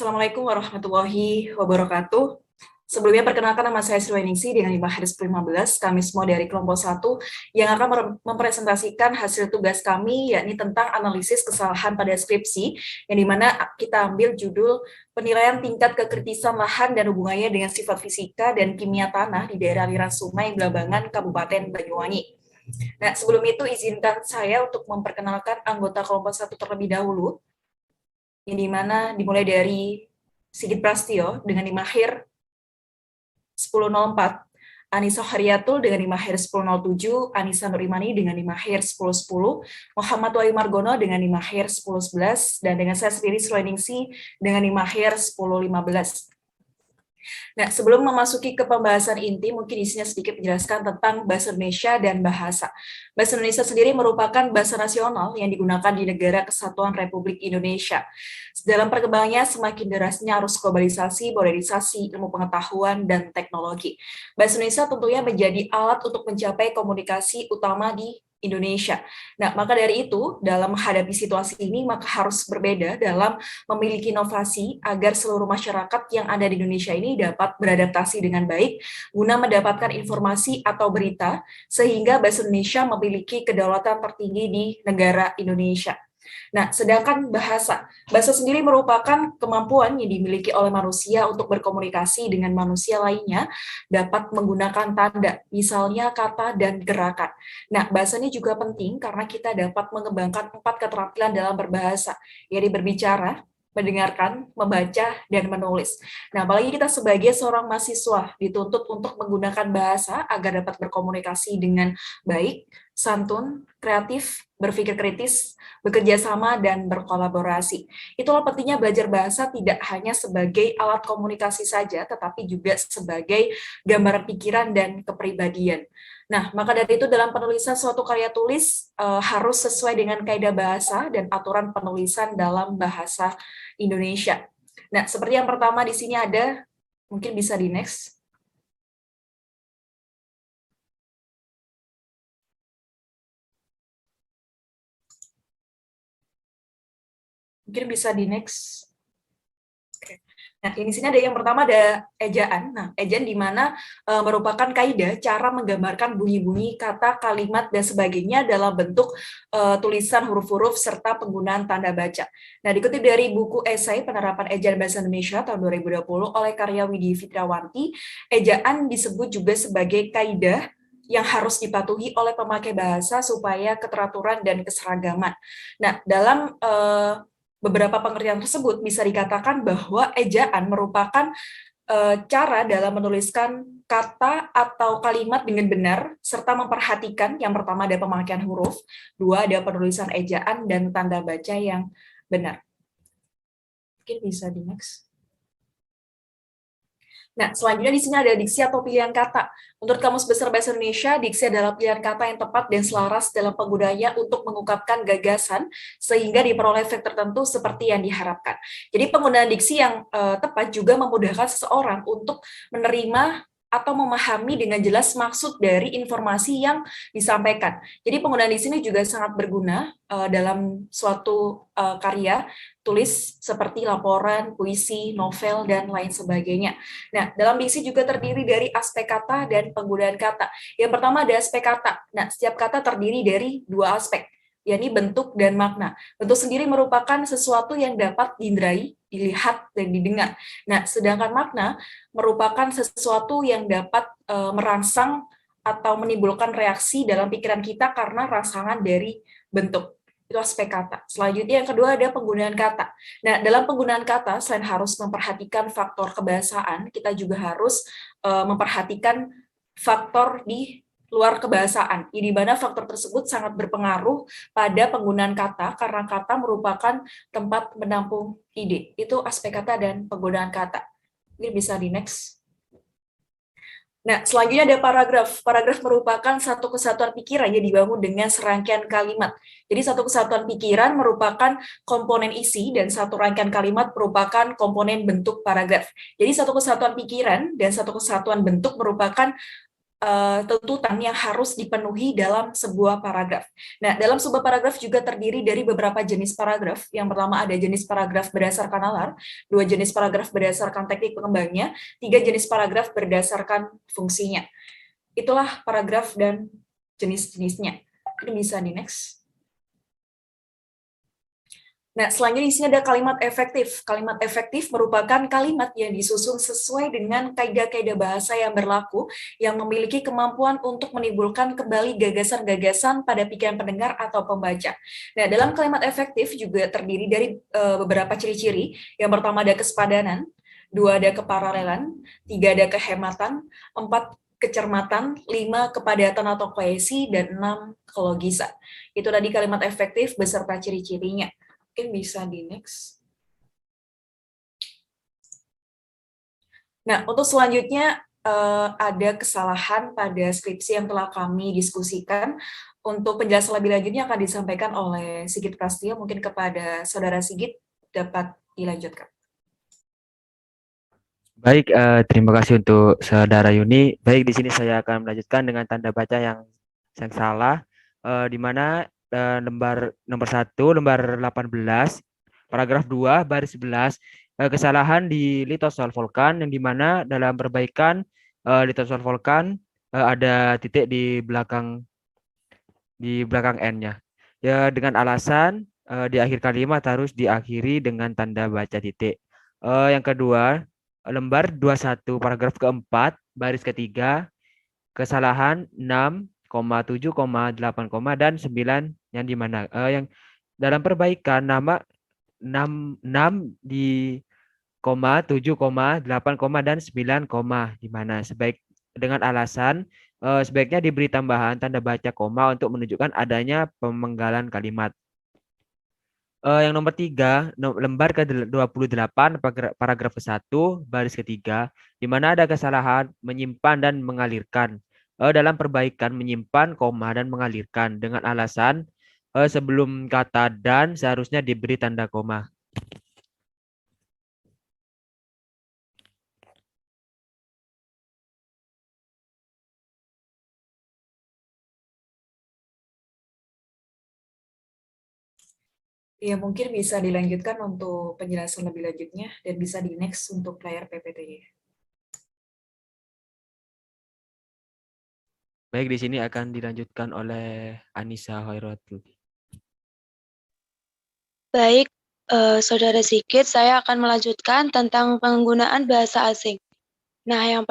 Assalamualaikum warahmatullahi wabarakatuh. Sebelumnya perkenalkan nama saya Sriwaningsi dengan 5/15. Kami semua dari kelompok 1 yang akan mempresentasikan hasil tugas kami, yakni tentang analisis kesalahan pada skripsi, yang dimana kita ambil judul penilaian tingkat kekritisan lahan dan hubungannya dengan sifat fisika dan kimia tanah di daerah aliran sungai Blambangan, Kabupaten Banyuwangi. Nah, sebelum itu izinkan saya untuk memperkenalkan anggota kelompok 1 terlebih dahulu, yang dimana dimulai dari Sigit Prastio dengan IMAHIR 1004, Anissa Haryatul dengan IMAHIR 1007, Anissa Nurimani dengan IMAHIR 1010, Muhammad Wahyu Margono dengan IMAHIR 1011, dan dengan saya sendiri Sriwaningsi dengan IMAHIR 1015. Nah, sebelum memasuki ke pembahasan inti, mungkin di sini sedikit menjelaskan tentang bahasa Indonesia dan bahasa. Bahasa Indonesia sendiri merupakan bahasa nasional yang digunakan di Negara Kesatuan Republik Indonesia. Dalam perkembangannya, semakin derasnya arus globalisasi, modernisasi, ilmu pengetahuan, dan teknologi. Bahasa Indonesia tentunya menjadi alat untuk mencapai komunikasi utama di Indonesia. Nah, maka dari itu, dalam menghadapi situasi ini, maka harus berbeda dalam memiliki inovasi agar seluruh masyarakat yang ada di Indonesia ini dapat beradaptasi dengan baik, guna mendapatkan informasi atau berita, sehingga bahasa Indonesia memiliki kedaulatan tertinggi di negara Indonesia. Nah, sedangkan bahasa sendiri merupakan kemampuan yang dimiliki oleh manusia untuk berkomunikasi dengan manusia lainnya, dapat menggunakan tanda, misalnya kata dan gerakan. Nah, bahasa ini juga penting karena kita dapat mengembangkan 4 keterampilan dalam berbahasa, yaitu berbicara, mendengarkan, membaca, dan menulis. Nah, apalagi kita sebagai seorang mahasiswa dituntut untuk menggunakan bahasa agar dapat berkomunikasi dengan baik, santun, kreatif, berpikir kritis, bekerja sama, dan berkolaborasi. Itulah pentingnya belajar bahasa tidak hanya sebagai alat komunikasi saja, tetapi juga sebagai gambaran pikiran dan kepribadian. Nah, maka dari itu dalam penulisan suatu karya tulis harus sesuai dengan kaidah bahasa dan aturan penulisan dalam bahasa Indonesia. Nah, seperti yang pertama di sini ada, mungkin bisa di next. Mungkin bisa di next. Oke. Nah, di sini ada yang pertama ada ejaan. Nah, ejaan di mana merupakan kaidah cara menggambarkan bunyi-bunyi kata, kalimat, dan sebagainya dalam bentuk tulisan huruf-huruf serta penggunaan tanda baca. Nah, dikutip dari buku esai penerapan ejaan bahasa Indonesia tahun 2020 oleh karya Widi Fitrawanti, ejaan disebut juga sebagai kaidah yang harus dipatuhi oleh pemakai bahasa supaya keteraturan dan keseragaman. Nah, dalam beberapa pengertian tersebut bisa dikatakan bahwa ejaan merupakan cara dalam menuliskan kata atau kalimat dengan benar, serta memperhatikan yang pertama ada pemakaian huruf, dua ada penulisan ejaan dan tanda baca yang benar. Mungkin bisa di next. Nah, selanjutnya di sini ada diksi atau pilihan kata. Menurut Kamus Besar Bahasa Indonesia, diksi adalah pilihan kata yang tepat dan selaras dalam penggunanya untuk mengungkapkan gagasan sehingga diperoleh efek tertentu seperti yang diharapkan. Jadi penggunaan diksi yang tepat juga memudahkan seseorang untuk menerima atau memahami dengan jelas maksud dari informasi yang disampaikan. Jadi penggunaan di sini juga sangat berguna dalam suatu karya tulis seperti laporan, puisi, novel, dan lain sebagainya. Nah, dalam diksi juga terdiri dari aspek kata dan penggunaan kata. Yang pertama ada aspek kata. Nah, setiap kata terdiri dari dua aspek, yakni bentuk dan makna. Bentuk sendiri merupakan sesuatu yang dapat diindrai, dilihat, dan didengar. Nah, sedangkan makna merupakan sesuatu yang dapat merangsang atau menimbulkan reaksi dalam pikiran kita karena rangsangan dari bentuk. Itu aspek kata. Selanjutnya yang kedua ada penggunaan kata. Nah, dalam penggunaan kata, selain harus memperhatikan faktor kebahasaan, kita juga harus memperhatikan faktor di luar kebahasaan, di mana faktor tersebut sangat berpengaruh pada penggunaan kata, karena kata merupakan tempat menampung ide. Itu aspek kata dan penggunaan kata. Ini bisa di next. Nah, selanjutnya ada paragraf. Paragraf merupakan satu kesatuan pikiran yang dibangun dengan serangkaian kalimat. Jadi satu kesatuan pikiran merupakan komponen isi dan satu rangkaian kalimat merupakan komponen bentuk paragraf. Jadi satu kesatuan pikiran dan satu kesatuan bentuk merupakan tuntutan yang harus dipenuhi dalam sebuah paragraf. Nah, dalam sebuah paragraf juga terdiri dari beberapa jenis paragraf. Yang pertama ada jenis paragraf berdasarkan nalar, 2 jenis paragraf berdasarkan teknik pengembangnya, 3 jenis paragraf berdasarkan fungsinya. Itulah paragraf dan jenis-jenisnya. Ini bisa di next. Nah, selanjutnya di sini ada kalimat efektif. Kalimat efektif merupakan kalimat yang disusun sesuai dengan kaidah-kaidah bahasa yang berlaku, yang memiliki kemampuan untuk menimbulkan kembali gagasan-gagasan pada pikiran pendengar atau pembaca. Nah, dalam kalimat efektif juga terdiri dari beberapa ciri-ciri. Yang pertama ada kesepadanan, 2 ada keparalelan, 3 ada kehematan, 4 kecermatan, 5 kepadatan atau kohesi, dan 6 kelogisan. Itu tadi kalimat efektif beserta ciri-cirinya. Mungkin bisa di next. Nah, untuk selanjutnya ada kesalahan pada skripsi yang telah kami diskusikan. Untuk penjelasan lebih lanjutnya akan disampaikan oleh Sigit Prastio. Mungkin kepada Saudara Sigit dapat dilanjutkan. Baik, terima kasih untuk Saudara Yuni. Baik, di sini saya akan melanjutkan dengan tanda baca yang salah, di mana lembar nomor 1, lembar 18, paragraf 2, baris 11, kesalahan di litosol Volkan, yang di mana dalam perbaikan litosol Volkan ada titik di belakang N-nya. Ya, dengan alasan di akhir kalimat harus diakhiri dengan tanda baca titik. Yang kedua, lembar 21 paragraf keempat baris ketiga, kesalahan 6, 7, 8, dan 9 yang di mana yang dalam perbaikan nama 6 di koma, 7, 8, dan 9, di mana dengan alasan sebaiknya diberi tambahan tanda baca koma untuk menunjukkan adanya pemenggalan kalimat. Yang nomor 3, lembar ke-28, paragraf ke-1, baris ketiga, di mana ada kesalahan menyimpan dan mengalirkan. Dalam perbaikan menyimpan, koma, dan mengalirkan dengan alasan sebelum kata dan seharusnya diberi tanda koma. Ya, mungkin bisa dilanjutkan untuk penjelasan lebih lanjutnya dan bisa di next untuk layar PPT-nya. Baik, di sini akan dilanjutkan oleh Anissa Hoiratul. Baik, Saudara Sigit, saya akan melanjutkan tentang penggunaan bahasa asing. Nah, yang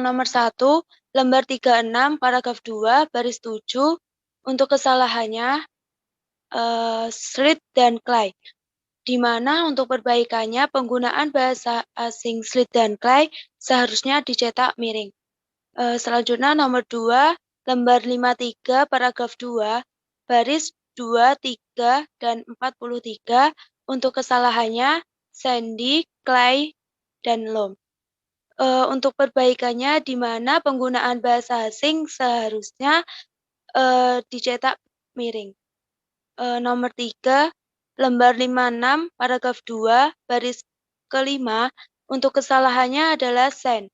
nomor 1, lembar 36, paragraf 2, baris 7, untuk kesalahannya Slid dan Clay, di mana untuk perbaikannya penggunaan bahasa asing Slid dan Clay seharusnya dicetak miring. Selanjutnya nomor 2, lembar 53, paragraf 2, baris 2, 3, dan 43, untuk kesalahannya Sandy, Clay, dan Lom. Untuk perbaikannya di mana penggunaan bahasa asing seharusnya dicetak miring. Nomor 3, lembar 56, paragraf 2, baris kelima, untuk kesalahannya adalah sen,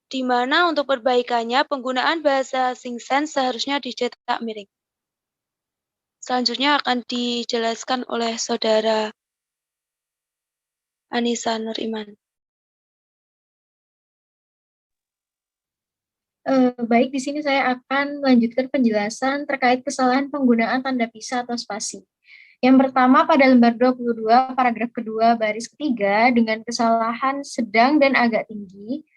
di mana untuk perbaikannya penggunaan bahasa asing sen seharusnya dicetak miring. Selanjutnya akan dijelaskan oleh Saudara Anissa Nuriman. Baik, di sini saya akan melanjutkan penjelasan terkait kesalahan penggunaan tanda pisah atau spasi. Yang pertama pada lembar 22, paragraf kedua, baris ketiga, dengan kesalahan sedang dan agak tinggi,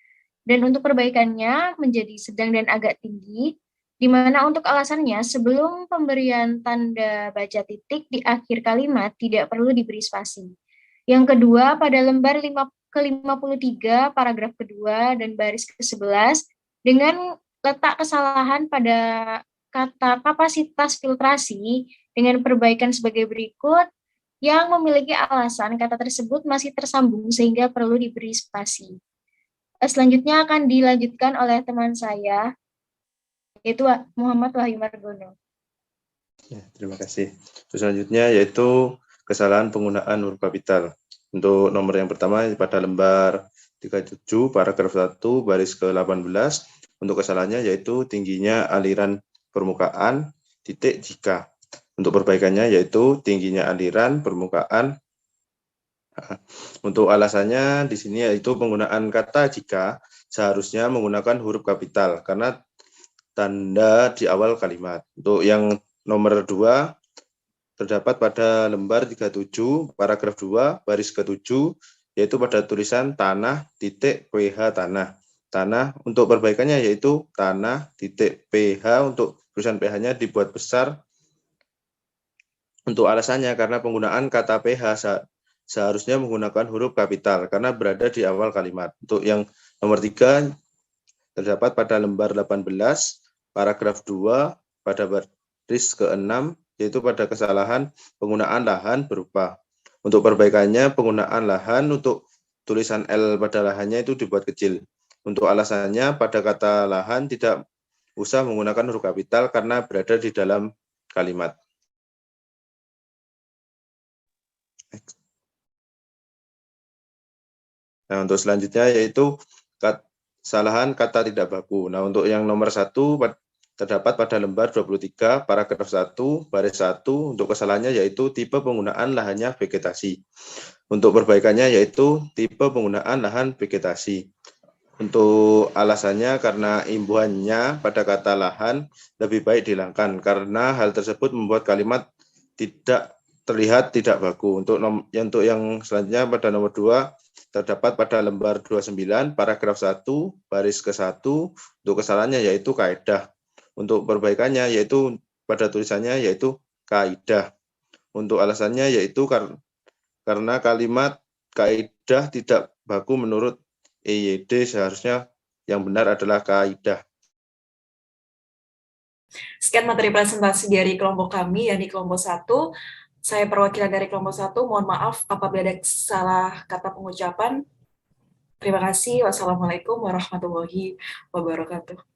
dan untuk perbaikannya menjadi sedang dan agak tinggi, di mana untuk alasannya sebelum pemberian tanda baca titik di akhir kalimat tidak perlu diberi spasi. Yang kedua pada lembar ke-53, paragraf kedua, dan baris ke-11, dengan letak kesalahan pada kata kapasitas filtrasi dengan perbaikan sebagai berikut, yang memiliki alasan kata tersebut masih tersambung sehingga perlu diberi spasi. Selanjutnya akan dilanjutkan oleh teman saya, yaitu Muhammad Wahyu Margono. Ya, terima kasih. Selanjutnya yaitu kesalahan penggunaan huruf kapital. Untuk nomor yang pertama pada lembar 37, paragraf 1, baris ke-18, Untuk kesalahannya yaitu tingginya aliran permukaan titik jika. Untuk perbaikannya yaitu tingginya aliran permukaan. Untuk alasannya di sini yaitu penggunaan kata jika seharusnya menggunakan huruf kapital karena tanda di awal kalimat. Untuk yang nomor 2 terdapat pada lembar 37 paragraf 2 baris ke-7 yaitu pada tulisan tanah titik PH tanah. Tanah untuk perbaikannya yaitu tanah titik PH, untuk tulisan PH-nya dibuat besar. Untuk alasannya karena penggunaan kata PH seharusnya menggunakan huruf kapital karena berada di awal kalimat. Untuk yang nomor 3 terdapat pada lembar 18 paragraf 2 pada baris ke-6 yaitu pada kesalahan penggunaan lahan berupa. Untuk perbaikannya penggunaan lahan untuk tulisan L pada lahannya itu dibuat kecil. Untuk alasannya pada kata lahan tidak usah menggunakan huruf kapital karena berada di dalam kalimat. Nah, untuk selanjutnya yaitu kesalahan kata tidak baku. Nah, untuk yang nomor 1 terdapat pada lembar 23 paragraf 1 baris 1 untuk kesalahannya yaitu tipe penggunaan lahannya vegetasi. Untuk perbaikannya yaitu tipe penggunaan lahan vegetasi. Untuk alasannya karena imbuhannya pada kata lahan lebih baik dihilangkan karena hal tersebut membuat kalimat tidak terlihat tidak baku. Untuk yang selanjutnya pada nomor 2 terdapat pada lembar 29 paragraf 1 baris ke-1 untuk kesalahannya yaitu kaidah. Untuk perbaikannya yaitu pada tulisannya yaitu kaidah. Untuk alasannya yaitu karena kalimat kaidah tidak baku menurut EYD, seharusnya yang benar adalah kaidah. Sekian materi presentasi dari kelompok kami, yakni kelompok 1. Saya perwakilan dari kelompok 1, mohon maaf apabila ada salah kata pengucapan. Terima kasih. Wassalamualaikum warahmatullahi wabarakatuh.